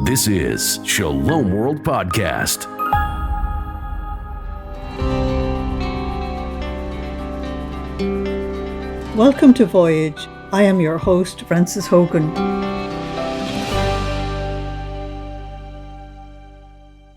This is Shalom World Podcast. Welcome to Voyage. I am your host, Frances Hogan.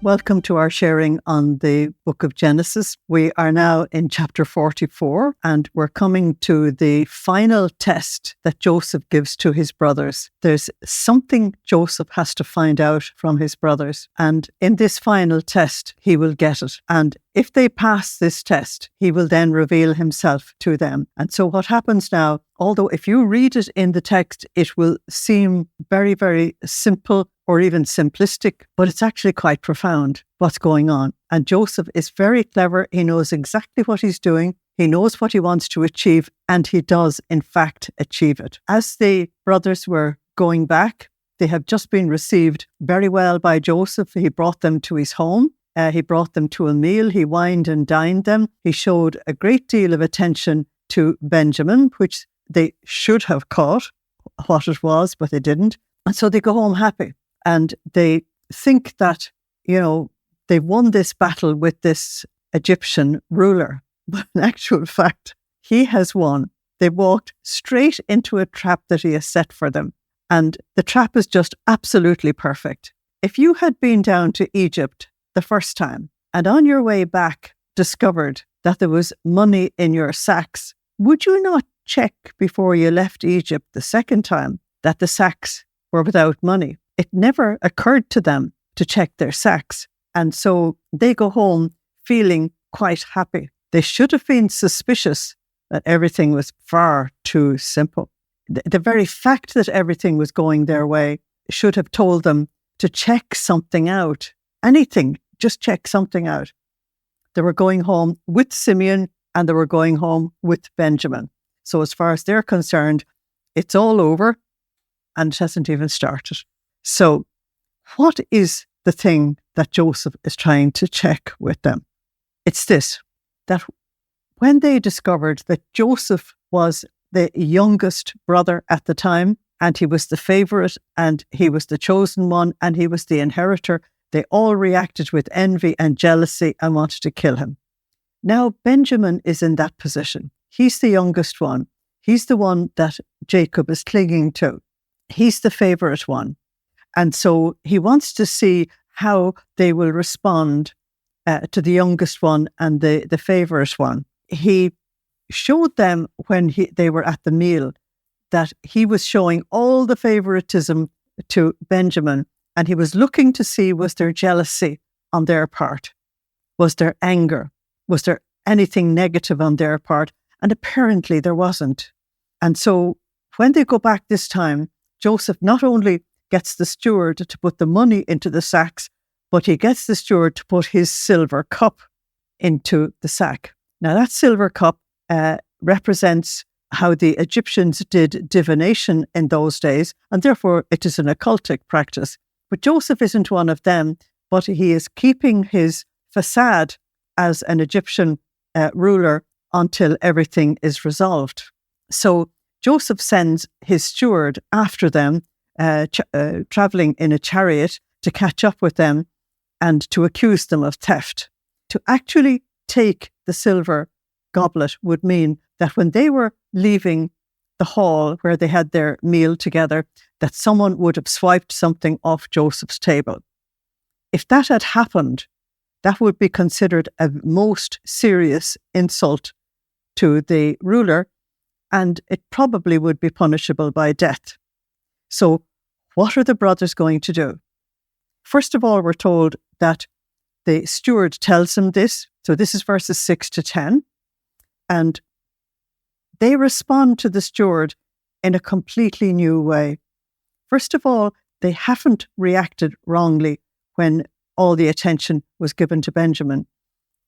Welcome to our sharing on the book of Genesis. We are now in chapter 44, and we're coming to the final test that Joseph gives to his brothers. There's something Joseph has to find out from his brothers, and in this final test, he will get it. And if they pass this test, he will then reveal himself to them. And so what happens now, although if you read it in the text, it will seem very, very simple or even simplistic, but it's actually quite profound what's going on. And Joseph is very clever. He knows exactly what he's doing. He knows what he wants to achieve, and he does, in fact, achieve it. As the brothers were going back, they have just been received very well by Joseph. He brought them to his home. He brought them to a meal. He wined and dined them. He showed a great deal of attention to Benjamin, which they should have caught what it was, but they didn't. And so they go home happy. And they think that, they've won this battle with this Egyptian ruler. But in actual fact, he has won. They walked straight into a trap that he has set for them. And the trap is just absolutely perfect. If you had been down to Egypt the first time and on your way back discovered that there was money in your sacks, would you not check before you left Egypt the second time that the sacks were without money? It never occurred to them to check their sacks. And so they go home feeling quite happy. They should have been suspicious that everything was far too simple. The very fact that everything was going their way should have told them to check something out. Anything, just check something out. They were going home with Simeon and they were going home with Benjamin. So as far as they're concerned, it's all over and it hasn't even started. So what is the thing that Joseph is trying to check with them? It's this, that when they discovered that Joseph was the youngest brother at the time, and he was the favourite, and he was the chosen one, and he was the inheritor, they all reacted with envy and jealousy and wanted to kill him. Now Benjamin is in that position. He's the youngest one. He's the one that Jacob is clinging to. He's the favourite one. And so he wants to see how they will respond to the youngest one and the favourite one. He showed them when they were at the meal that he was showing all the favouritism to Benjamin, and he was looking to see, was there jealousy on their part? Was there anger? Was there anything negative on their part? And apparently there wasn't. And so when they go back this time, Joseph not only gets the steward to put the money into the sacks, but he gets the steward to put his silver cup into the sack. Now that silver cup represents how the Egyptians did divination in those days, and therefore it is an occultic practice. But Joseph isn't one of them, but he is keeping his facade as an Egyptian ruler until everything is resolved. So Joseph sends his steward after them, travelling in a chariot to catch up with them and to accuse them of theft. To actually take the silver goblet would mean that when they were leaving the hall where they had their meal together, that someone would have swiped something off Joseph's table. If that had happened, that would be considered a most serious insult to the ruler, and it probably would be punishable by death. So what are the brothers going to do? First of all, we're told that the steward tells them this. So this is verses 6 to 10. And they respond to the steward in a completely new way. First of all, they haven't reacted wrongly when all the attention was given to Benjamin.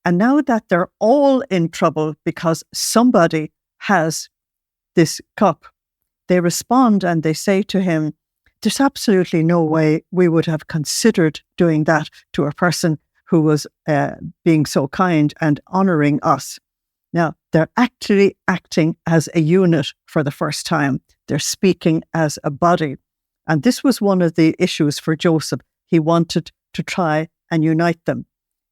And now that they're all in trouble because somebody has this cup, they respond and they say to him, there's absolutely no way we would have considered doing that to a person who was being so kind and honouring us. Now, they're actually acting as a unit for the first time. They're speaking as a body. And this was one of the issues for Joseph. He wanted to try and unite them.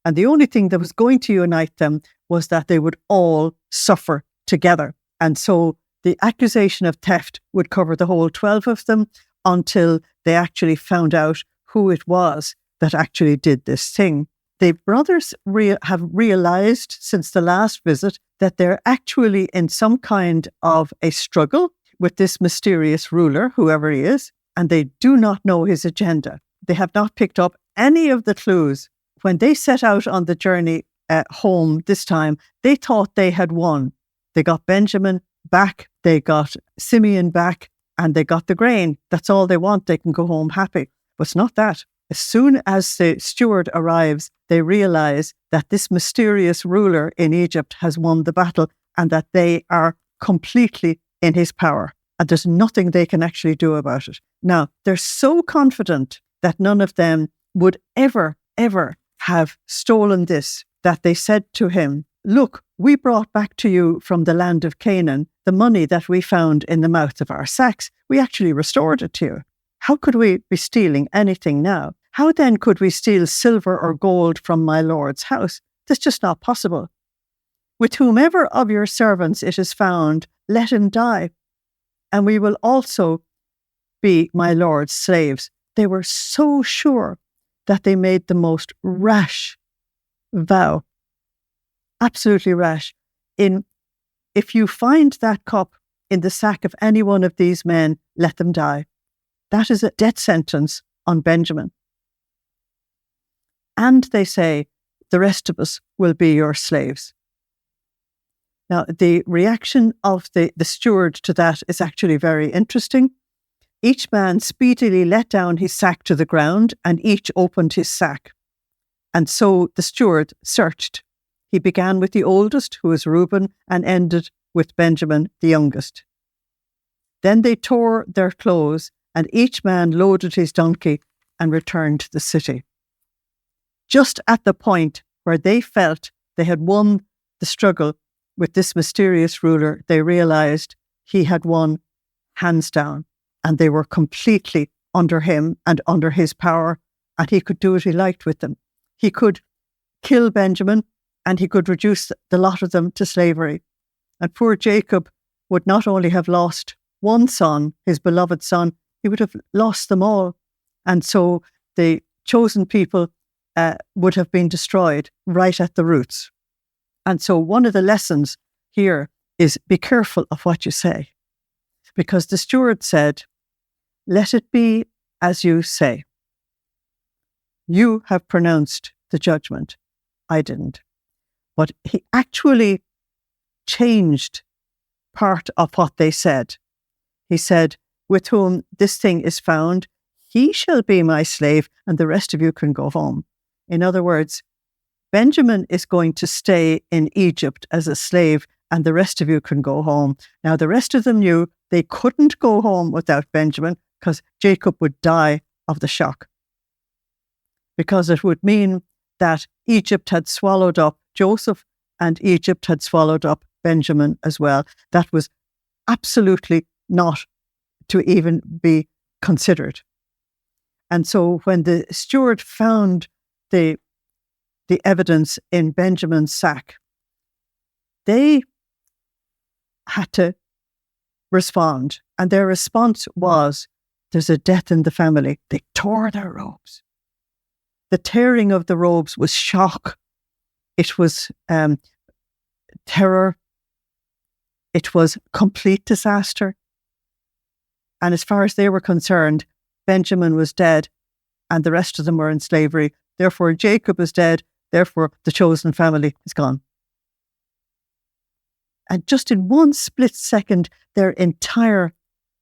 And the only thing that was going to unite them was that they would all suffer together. And so the accusation of theft would cover the whole 12 of them until they actually found out who it was that actually did this thing. The brothers have realized since the last visit that they're actually in some kind of a struggle with this mysterious ruler, whoever he is, and they do not know his agenda. They have not picked up any of the clues. When they set out on the journey home this time, they thought they had won. They got Benjamin back, they got Simeon back, and they got the grain. That's all they want. They can go home happy. But it's not that. As soon as the steward arrives, they realize that this mysterious ruler in Egypt has won the battle and that they are completely in his power. And there's nothing they can actually do about it. Now, they're so confident that none of them would ever have stolen this, that they said to him, "Look, we brought back to you from the land of Canaan the money that we found in the mouth of our sacks. We actually restored it to you. How could we be stealing anything now? How then could we steal silver or gold from my Lord's house? That's just not possible. With whomever of your servants it is found, let him die, and we will also be my Lord's slaves." They were so sure that they made the most rash vow. Absolutely rash. If you find that cup in the sack of any one of these men, let them die. That is a death sentence on Benjamin. And they say, the rest of us will be your slaves. Now, the reaction of the steward to that is actually very interesting. Each man speedily let down his sack to the ground, and each opened his sack. And so the steward searched. He began with the oldest, who was Reuben, and ended with Benjamin, the youngest. Then they tore their clothes, and each man loaded his donkey and returned to the city. Just at the point where they felt they had won the struggle with this mysterious ruler, they realized he had won hands down, and they were completely under him and under his power, and he could do what he liked with them. He could kill Benjamin, and he could reduce the lot of them to slavery. And poor Jacob would not only have lost one son, his beloved son, he would have lost them all. And so the chosen people would have been destroyed right at the roots. And so one of the lessons here is be careful of what you say. Because the steward said, "Let it be as you say. You have pronounced the judgment. I didn't." But he actually changed part of what they said. He said, "With whom this thing is found, he shall be my slave, and the rest of you can go home." In other words, Benjamin is going to stay in Egypt as a slave, and the rest of you can go home. Now, the rest of them knew they couldn't go home without Benjamin, because Jacob would die of the shock. Because it would mean that Egypt had swallowed up Joseph, and Egypt had swallowed up Benjamin as well. That was absolutely not to even be considered. And so when the steward found the evidence in Benjamin's sack, they had to respond. And their response was, "There's a death in the family." They tore their robes. The tearing of the robes was shock. It was terror. It was complete disaster. And as far as they were concerned, Benjamin was dead and the rest of them were in slavery. Therefore, Jacob is dead. Therefore, the chosen family is gone. And just in one split second, their entire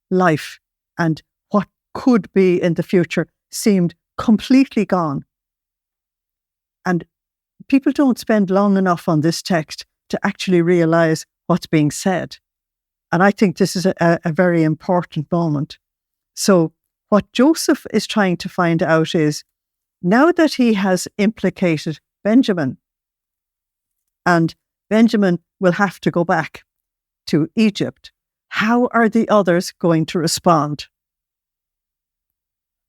life and what could be in the future seemed completely gone. And people don't spend long enough on this text to actually realize what's being said. And I think this is a very important moment. So what Joseph is trying to find out is, now that he has implicated Benjamin, and Benjamin will have to go back to Egypt, how are the others going to respond?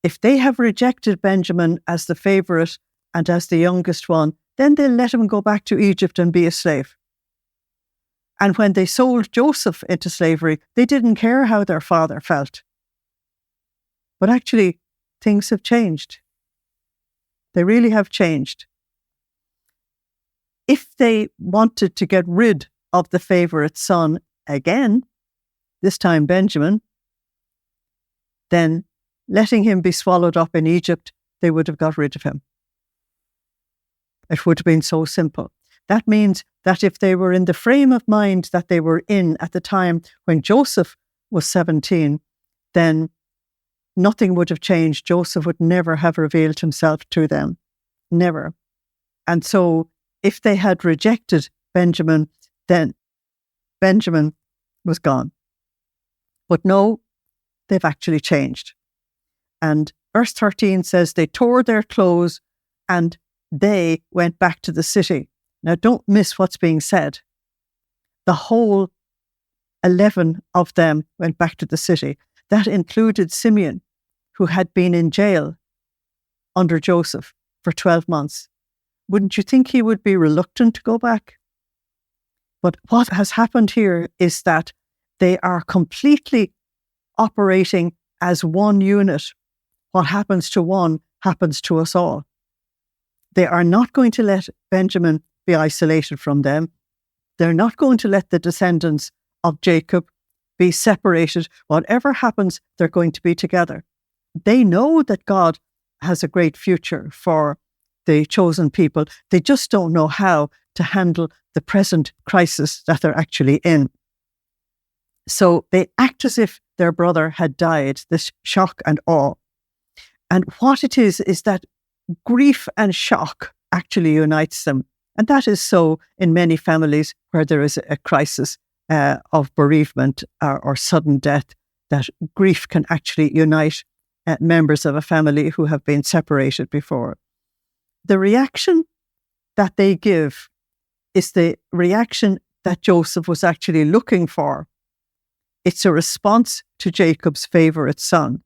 if they have rejected Benjamin as the favourite and as the youngest one, then they'll let him go back to Egypt and be a slave. And when they sold Joseph into slavery, they didn't care how their father felt. But actually, things have changed. They really have changed. If they wanted to get rid of the favourite son again, this time Benjamin, then letting him be swallowed up in Egypt, they would have got rid of him. It would have been so simple. That means that if they were in the frame of mind that they were in at the time when Joseph was 17, then nothing would have changed. Joseph would never have revealed himself to them. Never. And so if they had rejected Benjamin, then Benjamin was gone. But no, they've actually changed. And verse 13 says they tore their clothes and they went back to the city. Now don't miss what's being said. The whole 11 of them went back to the city. That included Simeon, who had been in jail under Joseph for 12 months. Wouldn't you think he would be reluctant to go back? But what has happened here is that they are completely operating as one unit. What happens to one happens to us all. They are not going to let Benjamin be isolated from them. They're not going to let the descendants of Jacob be separated. Whatever happens, they're going to be together. They know that God has a great future for the chosen people. They just don't know how to handle the present crisis that they're actually in. So they act as if their brother had died, this shock and awe. And what it is that grief and shock actually unites them. And that is so in many families where there is a crisis of bereavement or sudden death, that grief can actually unite members of a family who have been separated before. The reaction that they give is the reaction that Joseph was actually looking for. It's a response to Jacob's favourite son.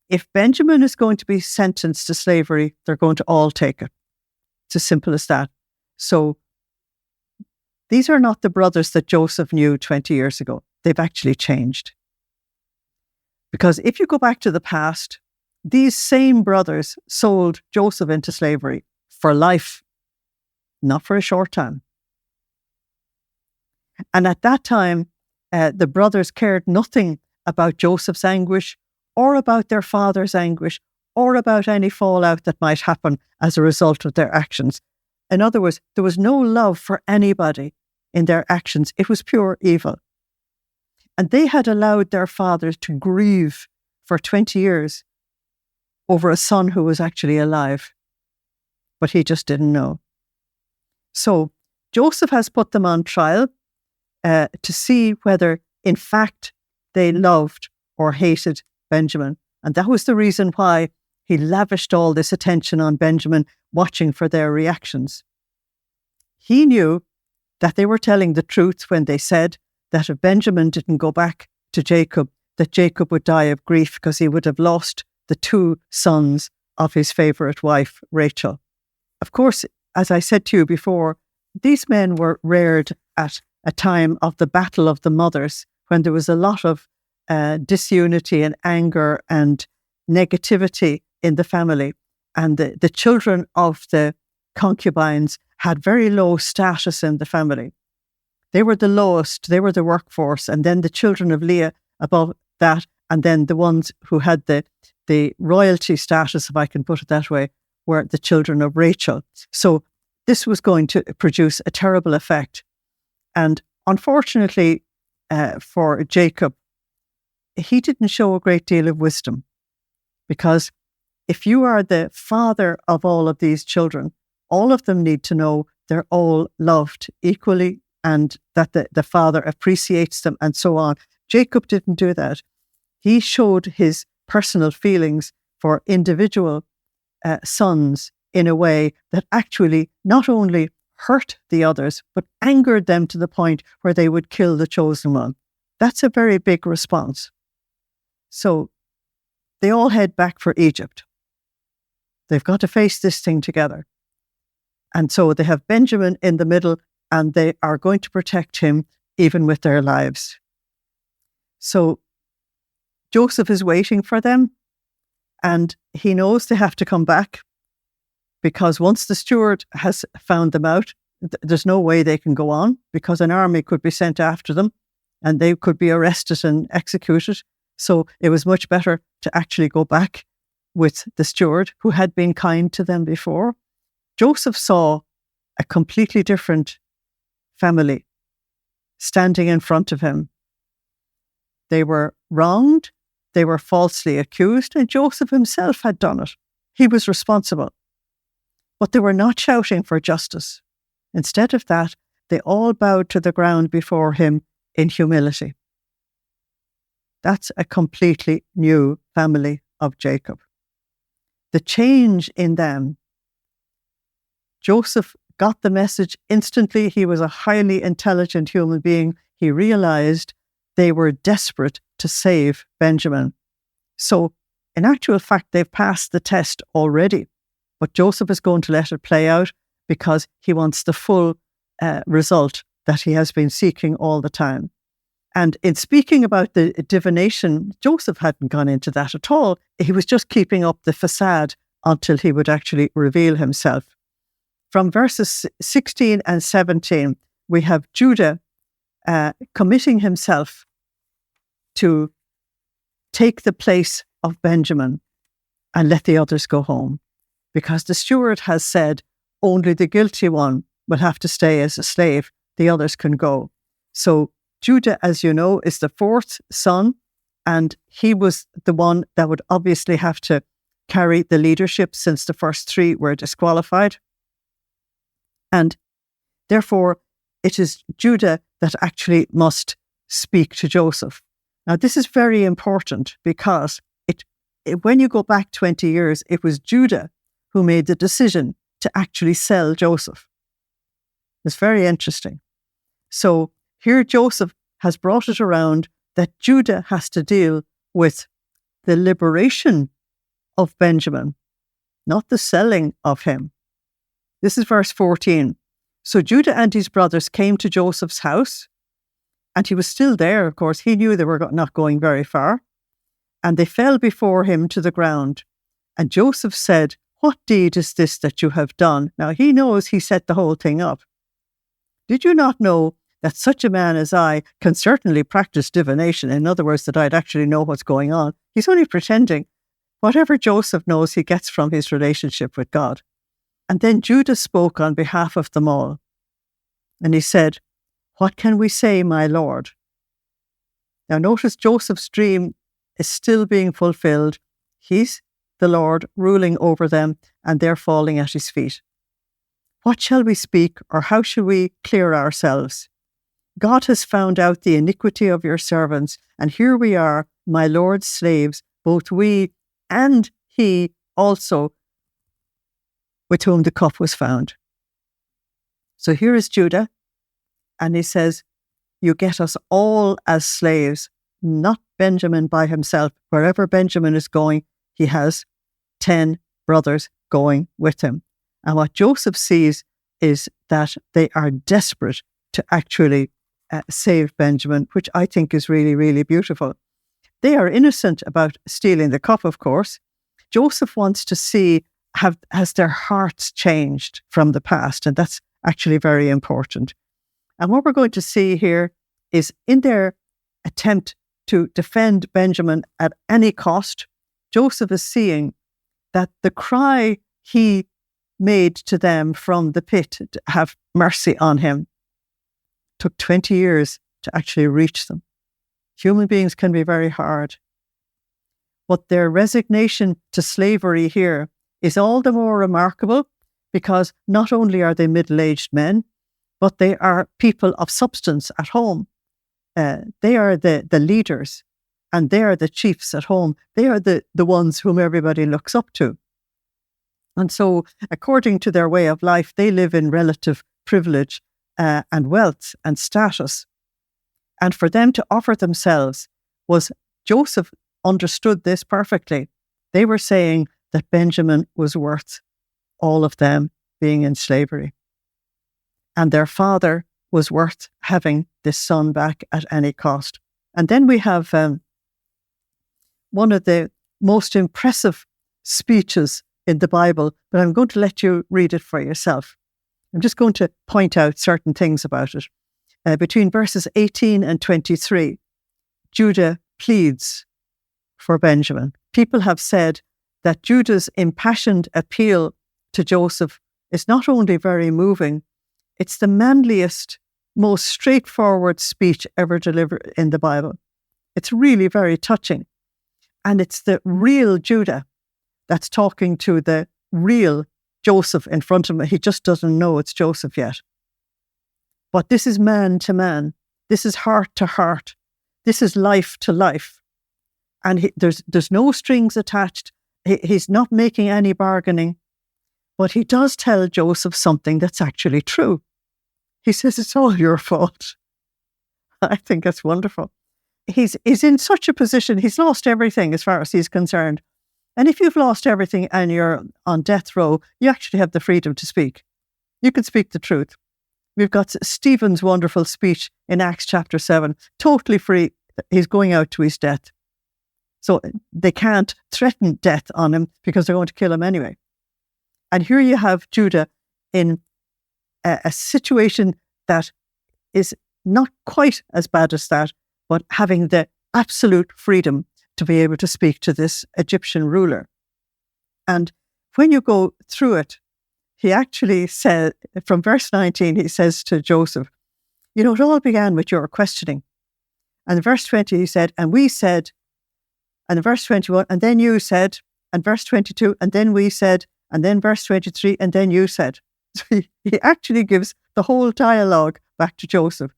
If Benjamin is going to be sentenced to slavery, they're going to all take it. It's as simple as that. So these are not the brothers that Joseph knew 20 years ago. They've actually changed. Because if you go back to the past, these same brothers sold Joseph into slavery for life, not for a short time. And at that time, the brothers cared nothing about Joseph's anguish or about their father's anguish or about any fallout that might happen as a result of their actions. In other words, there was no love for anybody in their actions. It was pure evil. And they had allowed their father to grieve for 20 years over a son who was actually alive. But he just didn't know. So Joseph has put them on trial to see whether, in fact, they loved or hated Benjamin. And that was the reason why he lavished all this attention on Benjamin, watching for their reactions. He knew that they were telling the truth when they said that if Benjamin didn't go back to Jacob, that Jacob would die of grief because he would have lost the two sons of his favourite wife, Rachel. Of course, as I said to you before, these men were reared at a time of the battle of the mothers, when there was a lot of disunity and anger and negativity in the family. And the children of the concubines had very low status in the family. They were the lowest, they were the workforce, and then the children of Leah above that, and then the ones who had the royalty status, if I can put it that way, were the children of Rachel. So this was going to produce a terrible effect. And unfortunately for Jacob, he didn't show a great deal of wisdom, because if you are the father of all of these children, all of them need to know they're all loved equally and that the father appreciates them and so on. Jacob didn't do that. He showed his personal feelings for individual sons in a way that actually not only hurt the others, but angered them to the point where they would kill the chosen one. That's a very big response. So they all head back for Egypt. They've got to face this thing together. And so they have Benjamin in the middle, and they are going to protect him even with their lives. So Joseph is waiting for them, and he knows they have to come back, because once the steward has found them out, there's no way they can go on, because an army could be sent after them and they could be arrested and executed. So it was much better to actually go back with the steward, who had been kind to them before. Joseph saw a completely different family standing in front of him. They were wronged, they were falsely accused, and Joseph himself had done it. He was responsible. But they were not shouting for justice. Instead of that, they all bowed to the ground before him in humility. That's a completely new family of Jacob. The change in them. Joseph got the message instantly. He was a highly intelligent human being. He realized they were desperate to save Benjamin. So, in actual fact, they've passed the test already. But Joseph is going to let it play out, because he wants the full result that he has been seeking all the time. And in speaking about the divination, Joseph hadn't gone into that at all. He was just keeping up the facade until he would actually reveal himself. From verses 16 and 17, we have Judah committing himself to take the place of Benjamin and let the others go home. Because the steward has said only the guilty one will have to stay as a slave, the others can go. So Judah, as you know, is the fourth son, and he was the one that would obviously have to carry the leadership, since the first three were disqualified. And therefore, it is Judah that actually must speak to Joseph. Now, this is very important, because when you go back 20 years, it was Judah who made the decision to actually sell Joseph. It's very interesting. So here Joseph has brought it around that Judah has to deal with the liberation of Benjamin, not the selling of him. This is verse 14. So Judah and his brothers came to Joseph's house, and he was still there, of course. He knew they were not going very far. And they fell before him to the ground. And Joseph said, "What deed is this that you have done?" Now he knows he set the whole thing up. "Did you not know that such a man as I can certainly practice divination?" In other words, that I'd actually know what's going on. He's only pretending. Whatever Joseph knows, he gets from his relationship with God. And then Judah spoke on behalf of them all. And he said, "What can we say, my Lord?" Now notice Joseph's dream is still being fulfilled. He's the Lord ruling over them, and they're falling at his feet. "What shall we speak, or how shall we clear ourselves? God has found out the iniquity of your servants, and here we are, my Lord's slaves, both we and he also, with whom the cup was found." So here is Judah, and he says, "You get us all as slaves, not Benjamin by himself. Wherever Benjamin is going, he has 10 brothers going with him." And what Joseph sees is that they are desperate to actually save Benjamin, which I think is really, really beautiful. They are innocent about stealing the cup, of course. Joseph wants to see, has their hearts changed from the past? And that's actually very important. And what we're going to see here is, in their attempt to defend Benjamin at any cost, Joseph is seeing that the cry he made to them from the pit to have mercy on him took 20 years to actually reach them. Human beings can be very hard. But their resignation to slavery here is all the more remarkable, because not only are they middle-aged men, but they are people of substance at home. They are the leaders, and they are the chiefs at home. They are the ones whom everybody looks up to. And so, according to their way of life, they live in relative privilege and wealth and status. And for them to offer themselves Joseph understood this perfectly. They were saying that Benjamin was worth all of them being in slavery. And their father was worth having this son back at any cost. And then we have one of the most impressive speeches in the Bible, but I'm going to let you read it for yourself. I'm just going to point out certain things about it. Between verses 18 and 23, Judah pleads for Benjamin. People have said that Judah's impassioned appeal to Joseph is not only very moving, it's the manliest, most straightforward speech ever delivered in the Bible. It's really very touching. And it's the real Judah that's talking to the real Joseph in front of him. He just doesn't know it's Joseph yet. But this is man to man. This is heart to heart. This is life to life. And there's no strings attached. He's not making any bargaining. But he does tell Joseph something that's actually true. He says, it's all your fault. I think that's wonderful. He's in such a position, he's lost everything as far as he's concerned. And if you've lost everything and you're on death row, you actually have the freedom to speak. You can speak the truth. We've got Stephen's wonderful speech in Acts chapter 7, totally free. He's going out to his death. So they can't threaten death on him because they're going to kill him anyway. And here you have Judah in a situation that is not quite as bad as that, but having the absolute freedom to be able to speak to this Egyptian ruler. And when you go through it, he actually said, from verse 19, he says to Joseph, it all began with your questioning. And in verse 20, he said, and we said, and in verse 21, and then you said, and verse 22, and then we said, and then verse 23, and then you said. So he actually gives the whole dialogue back to Joseph.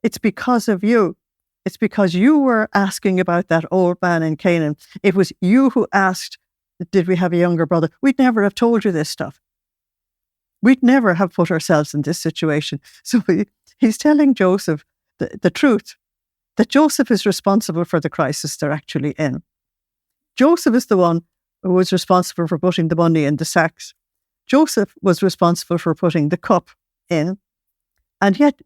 It's because of you. It's because you were asking about that old man in Canaan. It was you who asked, did we have a younger brother? We'd never have told you this stuff. We'd never have put ourselves in this situation. So he's telling Joseph the truth, that Joseph is responsible for the crisis they're actually in. Joseph is the one who was responsible for putting the money in the sacks. Joseph was responsible for putting the cup in. And yet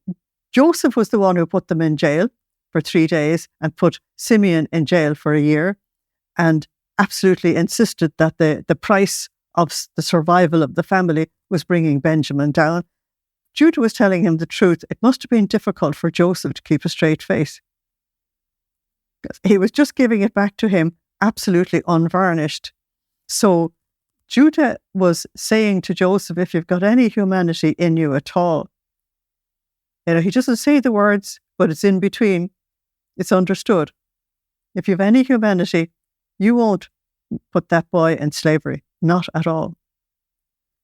Joseph was the one who put them in jail for 3 days and put Simeon in jail for a year and absolutely insisted that the price of the survival of the family was bringing Benjamin down. Judah was telling him the truth. It must have been difficult for Joseph to keep a straight face. He was just giving it back to him absolutely unvarnished. So Judah was saying to Joseph, if you've got any humanity in you at all, he doesn't say the words, but it's in between. It's understood. If you have any humanity, you won't put that boy in slavery. Not at all.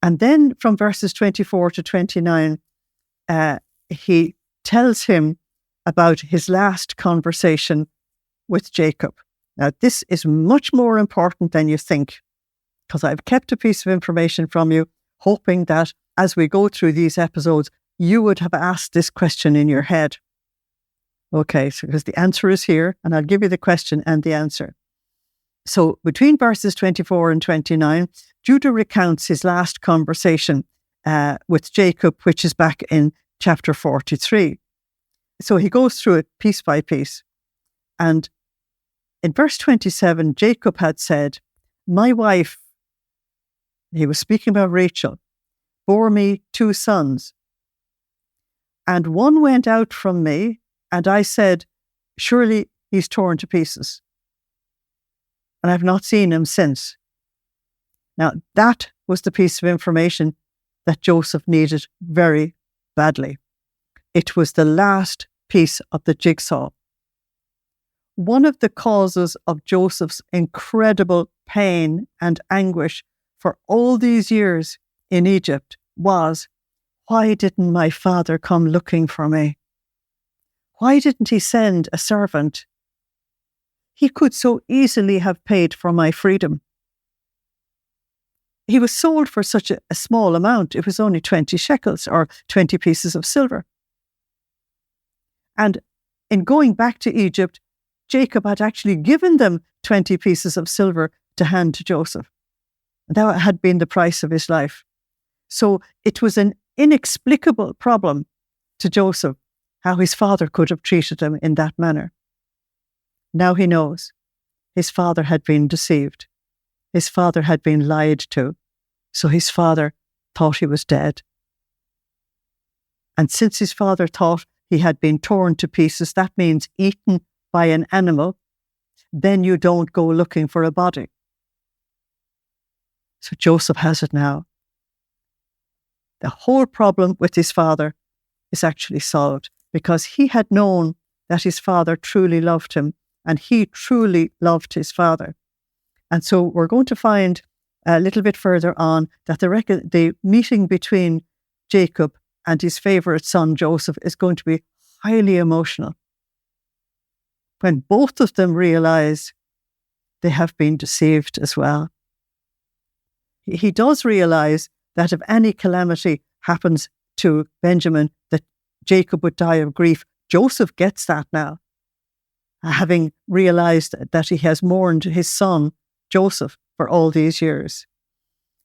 And then from verses 24 to 29, he tells him about his last conversation with Jacob. Now, this is much more important than you think, because I've kept a piece of information from you, hoping that as we go through these episodes, you would have asked this question in your head. Okay, so because the answer is here, and I'll give you the question and the answer. So between verses 24 and 29, Judah recounts his last conversation with Jacob, which is back in chapter 43. So he goes through it piece by piece. And in verse 27, Jacob had said, my wife, he was speaking about Rachel, bore me 2 sons. And one went out from me, and I said, surely he's torn to pieces. And I've not seen him since. Now, that was the piece of information that Joseph needed very badly. It was the last piece of the jigsaw. One of the causes of Joseph's incredible pain and anguish for all these years in Egypt was, why didn't my father come looking for me? Why didn't he send a servant? He could so easily have paid for my freedom. He was sold for such a small amount. It was only 20 shekels or 20 pieces of silver. And in going back to Egypt, Jacob had actually given them 20 pieces of silver to hand to Joseph. That had been the price of his life. So it was an inexplicable problem to Joseph how his father could have treated him in that manner. Now he knows his father had been deceived. His father had been lied to. So his father thought he was dead. And since his father thought he had been torn to pieces, that means eaten by an animal, then you don't go looking for a body. So Joseph has it now. The whole problem with his father is actually solved because he had known that his father truly loved him and he truly loved his father. And so we're going to find a little bit further on that the meeting between Jacob and his favourite son Joseph is going to be highly emotional. When both of them realise they have been deceived as well. He does realise that if any calamity happens to Benjamin, that Jacob would die of grief. Joseph gets that now, having realised that he has mourned his son, Joseph, for all these years.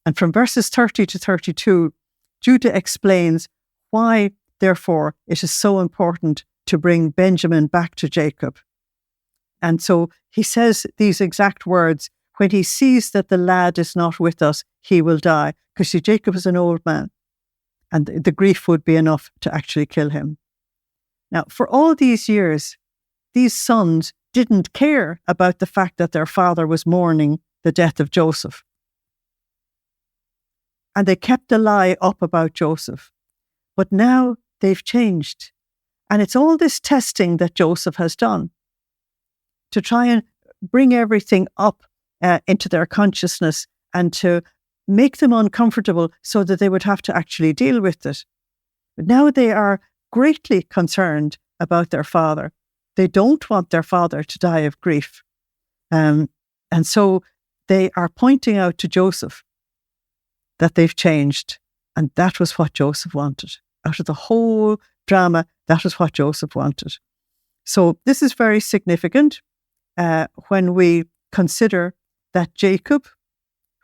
And from verses 30 to 32, Judah explains why, therefore, it is so important to bring Benjamin back to Jacob. And so he says these exact words, when he sees that the lad is not with us, he will die. Because Jacob is an old man, and the grief would be enough to actually kill him. Now, for all these years, these sons didn't care about the fact that their father was mourning the death of Joseph. And they kept the lie up about Joseph. But now they've changed. And it's all this testing that Joseph has done to try and bring everything up into their consciousness and to make them uncomfortable so that they would have to actually deal with it. But now they are greatly concerned about their father. They don't want their father to die of grief. And so they are pointing out to Joseph that they've changed. And that was what Joseph wanted. Out of the whole drama, that was what Joseph wanted. So this is very significant when we consider that Jacob,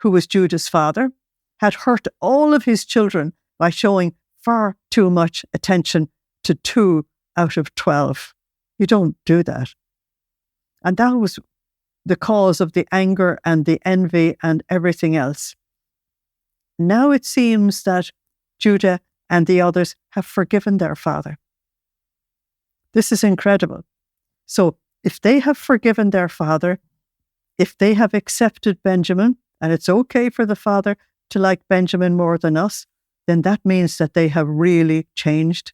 who was Judah's father, had hurt all of his children by showing far too much attention to 2 out of 12. You don't do that. And that was the cause of the anger and the envy and everything else. Now it seems that Judah and the others have forgiven their father. This is incredible. So if they have forgiven their father, if they have accepted Benjamin, and it's okay for the father to like Benjamin more than us, then that means that they have really changed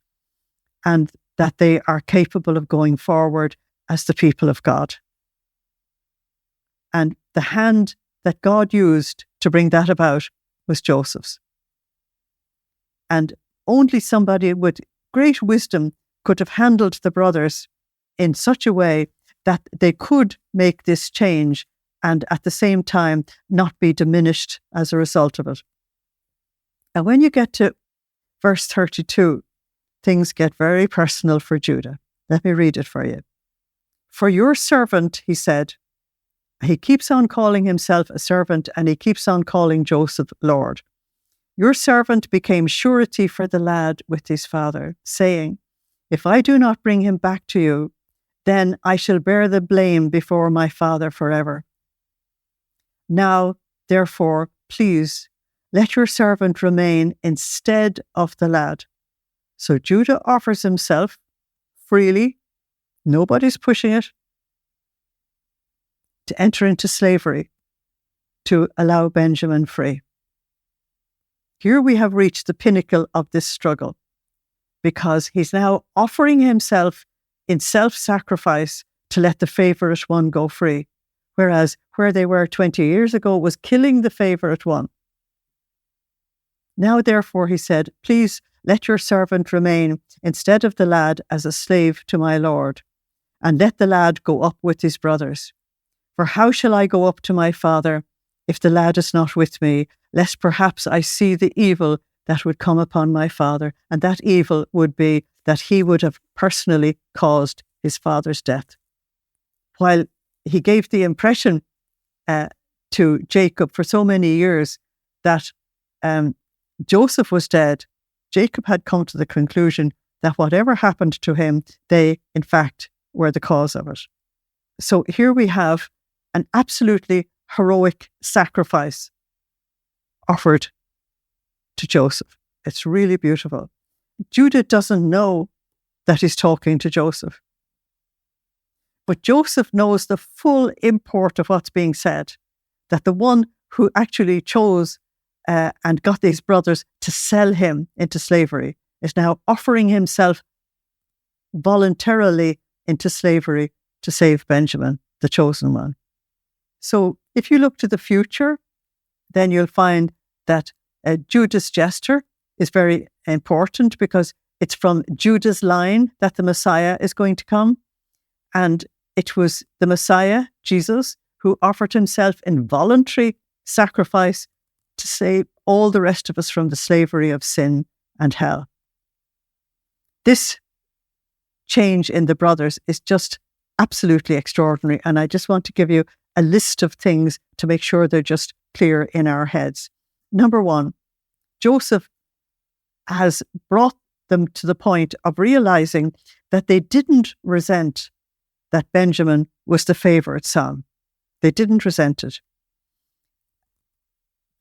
and that they are capable of going forward as the people of God. And the hand that God used to bring that about was Joseph's. And only somebody with great wisdom could have handled the brothers in such a way that they could make this change and at the same time not be diminished as a result of it. And when you get to verse 32, things get very personal for Judah. Let me read it for you. For your servant, he said, he keeps on calling himself a servant and he keeps on calling Joseph Lord. Your servant became surety for the lad with his father, saying, if I do not bring him back to you, then I shall bear the blame before my father forever. Now, therefore, please, let your servant remain instead of the lad. So Judah offers himself freely, nobody's pushing it, to enter into slavery, to allow Benjamin free. Here we have reached the pinnacle of this struggle, because he's now offering himself in self-sacrifice to let the favourite one go free. Whereas where they were 20 years ago was killing the favourite one. Now, therefore, he said, please let your servant remain instead of the lad as a slave to my lord, and let the lad go up with his brothers. For how shall I go up to my father if the lad is not with me, lest perhaps I see the evil that would come upon my father, and that evil would be that he would have personally caused his father's death. While he gave the impression to to Jacob for so many years that Joseph was dead, Jacob had come to the conclusion that whatever happened to him, they, in fact, were the cause of it. So here we have an absolutely heroic sacrifice offered to Joseph. It's really beautiful. Judah doesn't know that he's talking to Joseph. But Joseph knows the full import of what's being said, that the one who actually chose and got these brothers to sell him into slavery is now offering himself voluntarily into slavery to save Benjamin, the chosen one. So if you look to the future, then you'll find that Judah's gesture is very important because it's from Judah's line that the Messiah is going to come. And it was the Messiah, Jesus, who offered himself in voluntary sacrifice to save all the rest of us from the slavery of sin and hell. This change in the brothers is just absolutely extraordinary. And I just want to give you a list of things to make sure they're just clear in our heads. Number one, Joseph has brought them to the point of realizing that they didn't resent that Benjamin was the favorite son. They didn't resent it.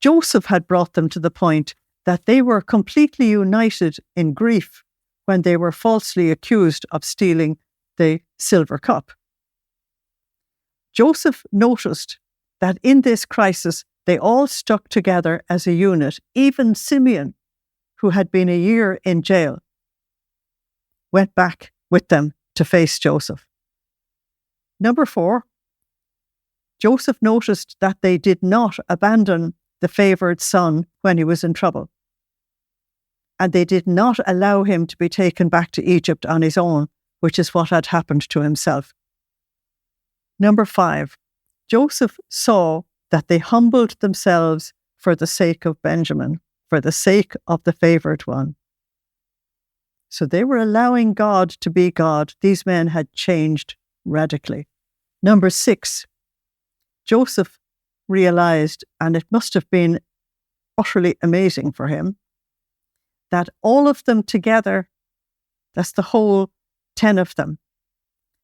Joseph had brought them to the point that they were completely united in grief when they were falsely accused of stealing the silver cup. Joseph noticed that in this crisis, they all stuck together as a unit. Even Simeon, who had been a year in jail, went back with them to face Joseph. Number 4, Joseph noticed that they did not abandon the favored son when he was in trouble. And they did not allow him to be taken back to Egypt on his own, which is what had happened to himself. Number 5, Joseph saw that they humbled themselves for the sake of Benjamin, for the sake of the favored one. So they were allowing God to be God. These men had changed radically. Number 6, Joseph realized, and it must have been utterly amazing for him, that all of them together, that's the whole 10 of them,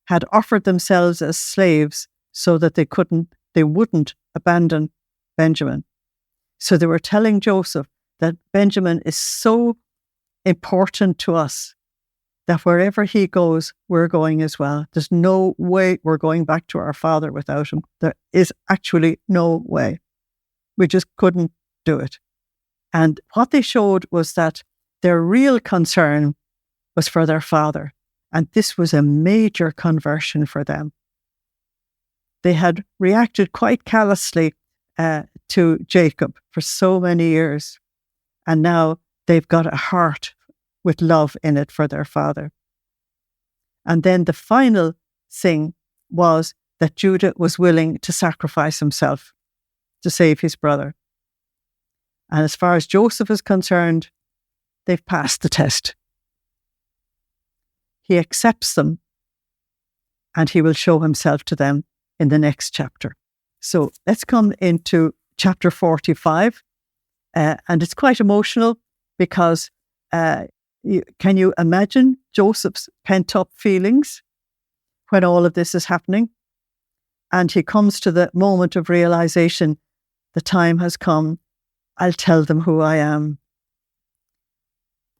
had offered themselves as slaves so that they wouldn't abandon Benjamin. So they were telling Joseph that Benjamin is so important to us that wherever he goes, we're going as well. There's no way we're going back to our father without him. There is actually no way. We just couldn't do it. And what they showed was that their real concern was for their father. And this was a major conversion for them. They had reacted quite callously to Jacob for so many years. And now they've got a heart with love in it for their father. And then the final thing was that Judah was willing to sacrifice himself to save his brother. And as far as Joseph is concerned, they've passed the test. He accepts them and he will show himself to them in the next chapter. So let's come into chapter 45. And it's quite emotional because can you imagine Joseph's pent-up feelings when all of this is happening? And he comes to the moment of realization, the time has come, I'll tell them who I am.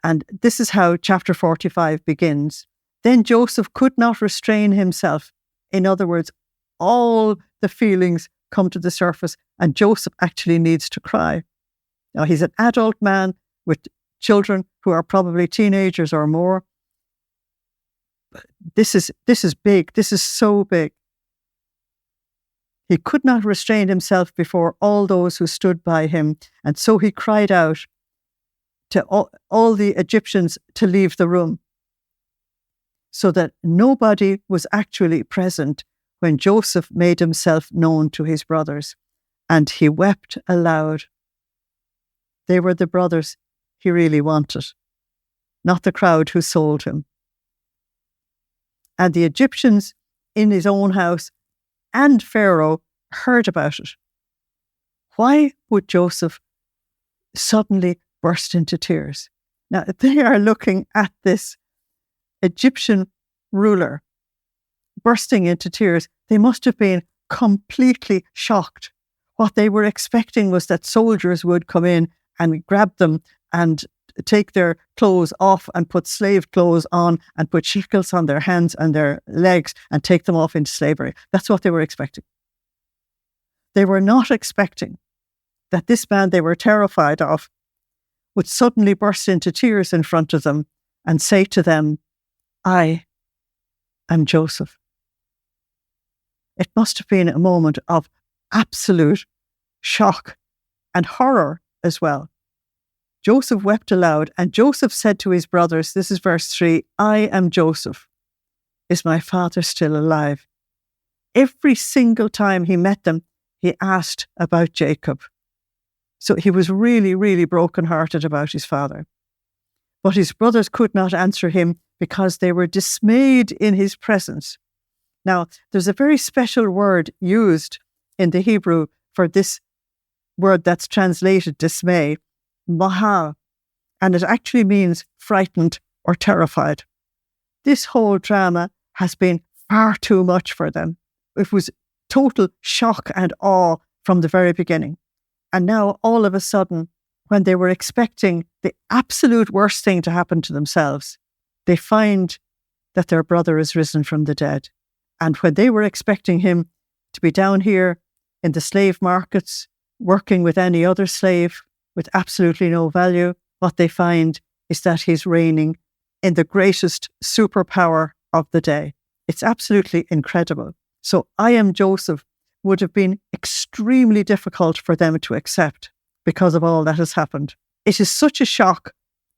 And this is how chapter 45 begins. Then Joseph could not restrain himself. In other words, all the feelings come to the surface and Joseph actually needs to cry. Now, he's an adult man with children who are probably teenagers or more. This is big. This is so big. He could not restrain himself before all those who stood by him. And so he cried out to all the Egyptians to leave the room, so that nobody was actually present when Joseph made himself known to his brothers. And he wept aloud. They were the brothers he really wanted, not the crowd who sold him. And the Egyptians in his own house and Pharaoh heard about it. why would Joseph suddenly burst into tears? Now, they are looking at this Egyptian ruler bursting into tears. They must have been completely shocked. What they were expecting was that soldiers would come in and grab them and take their clothes off and put slave clothes on and put shackles on their hands and their legs and take them off into slavery. That's what they were expecting. They were not expecting that this man they were terrified of would suddenly burst into tears in front of them and say to them, I am Joseph. It must have been a moment of absolute shock and horror as well. Joseph wept aloud, and Joseph said to his brothers, this is verse 3, I am Joseph. Is my father still alive? Every single time he met them, he asked about Jacob. So he was really, really brokenhearted about his father. But his brothers could not answer him because they were dismayed in his presence. Now, there's a very special word used in the Hebrew for this word that's translated dismay, mahal, and it actually means frightened or terrified. This whole drama has been far too much for them. It was total shock and awe from the very beginning. And now, all of a sudden, when they were expecting the absolute worst thing to happen to themselves, they find that their brother is risen from the dead. And when they were expecting him to be down here in the slave markets, working with any other slave with absolutely no value, what they find is that he's reigning in the greatest superpower of the day. It's absolutely incredible. So I am Joseph would have been extremely difficult for them to accept because of all that has happened. It is such a shock,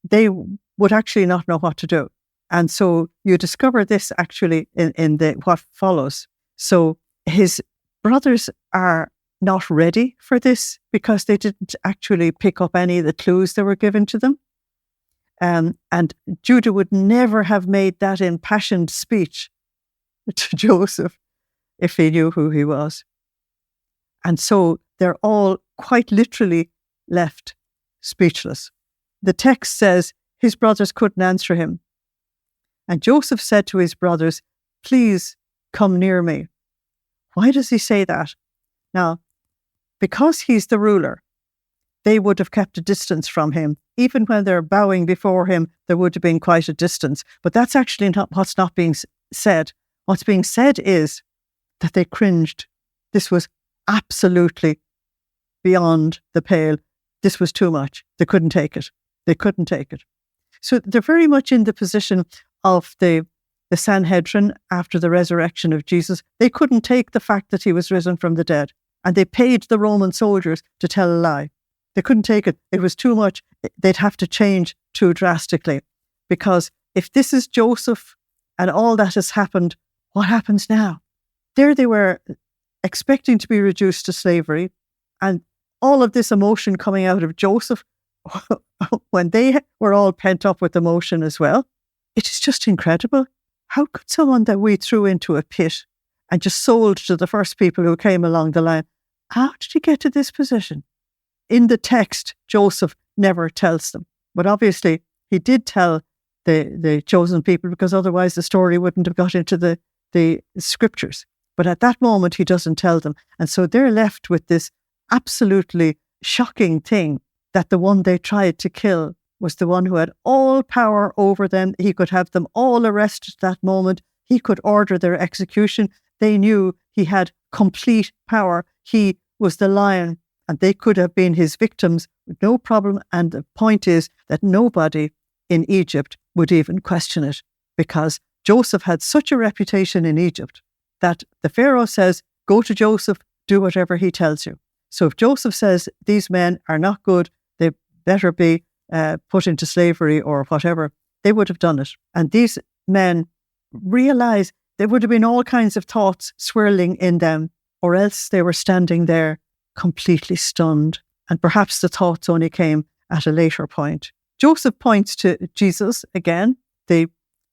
they would actually not know what to do. And so you discover this actually in what follows. So his brothers are not ready for this because they didn't actually pick up any of the clues that were given to them. And Judah would never have made that impassioned speech to Joseph if he knew who he was. And so they're all quite literally left speechless. The text says his brothers couldn't answer him. And Joseph said to his brothers, please come near me. Why does he say that? Now, because he's the ruler, they would have kept a distance from him. Even when they're bowing before him, there would have been quite a distance. But that's actually not what's not being said. What's being said is that they cringed. This was absolutely beyond the pale. This was too much. They couldn't take it. They couldn't take it. So they're very much in the position of the Sanhedrin after the resurrection of Jesus. They couldn't take the fact that he was risen from the dead. And they paid the Roman soldiers to tell a lie. They couldn't take it. It was too much. They'd have to change too drastically. Because if this is Joseph and all that has happened, what happens now? There they were expecting to be reduced to slavery, and all of this emotion coming out of Joseph when they were all pent up with emotion as well. It is just incredible. How could someone that we threw into a pit and just sold to the first people who came along the line, how did he get to this position? In the text, Joseph never tells them. But obviously, he did tell the chosen people because otherwise the story wouldn't have got into the scriptures. But at that moment, he doesn't tell them. And so they're left with this absolutely shocking thing that the one they tried to kill was the one who had all power over them. He could have them all arrested at that moment. He could order their execution. They knew he had complete power. He was the lion, and they could have been his victims with no problem. And the point is that nobody in Egypt would even question it, because Joseph had such a reputation in Egypt that the Pharaoh says, go to Joseph, do whatever he tells you. So if Joseph says these men are not good, they better be put into slavery or whatever, they would have done it. And these men realize there would have been all kinds of thoughts swirling in them, or else they were standing there completely stunned. And perhaps the thoughts only came at a later point. Joseph points to Jesus again, the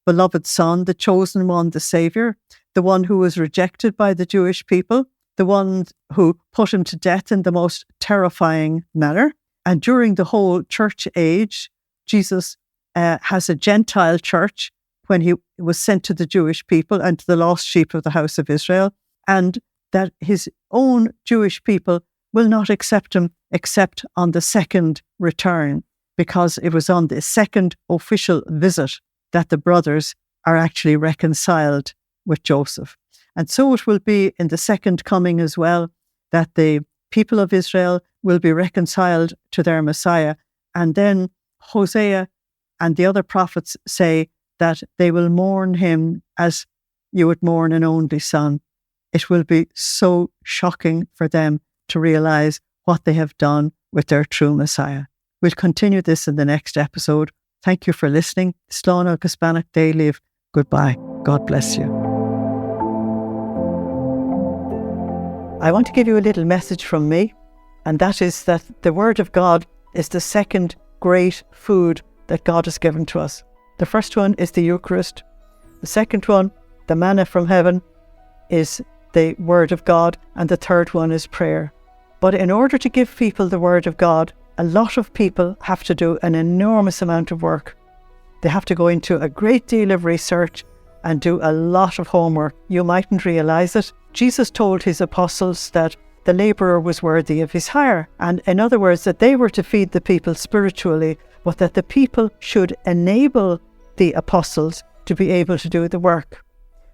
beloved son, the chosen one, the Savior, the one who was rejected by the Jewish people, the one who put him to death in the most terrifying manner. And during the whole church age, Jesus has a Gentile church when he was sent to the Jewish people and to the lost sheep of the house of Israel, and that his own Jewish people will not accept him except on the second return, because it was on the second official visit that the brothers are actually reconciled with Joseph. And so it will be in the second coming as well, that the people of Israel will be reconciled to their Messiah. And then Hosea and the other prophets say that they will mourn him as you would mourn an only son. It will be so shocking for them to realize what they have done with their true Messiah. We'll continue this in the next episode. Thank you for listening. Slán agus Banach Déilíomh. Goodbye. God bless you. I want to give you a little message from me, and that is that the Word of God is the second great food that God has given to us. The first one is the Eucharist. The second one, the manna from heaven, is the Word of God. And the third one is prayer. But in order to give people the Word of God, a lot of people have to do an enormous amount of work. They have to go into a great deal of research and do a lot of homework. You mightn't realise it. Jesus told his apostles that the labourer was worthy of his hire. And in other words, that they were to feed the people spiritually, but that the people should enable the apostles to be able to do the work.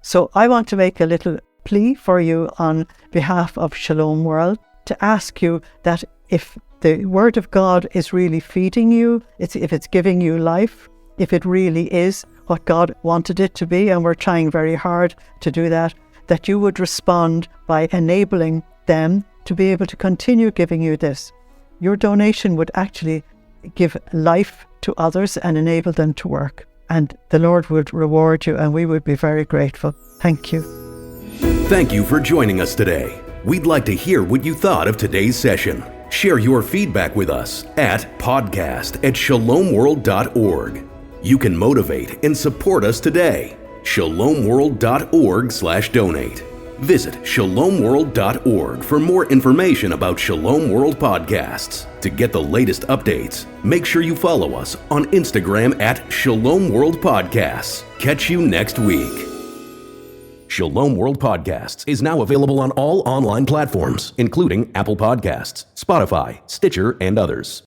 So I want to make a little plea for you on behalf of Shalom World to ask you that if the Word of God is really feeding you, if it's giving you life, if it really is what God wanted it to be, and we're trying very hard to do that, that you would respond by enabling them to be able to continue giving you this. Your donation would actually give life to others and enable them to work. And the Lord would reward you, and we would be very grateful. Thank you. Thank you for joining us today. We'd like to hear what you thought of today's session. Share your feedback with us at podcast@shalomworld.org. You can motivate and support us today. shalomworld.org/donate. Visit shalomworld.org for more information about Shalom World podcasts. To get the latest updates, make sure you follow us on Instagram at Shalom World Podcasts. Catch you next week. Shalom World Podcasts is now available on all online platforms, including Apple Podcasts, Spotify, Stitcher, and others.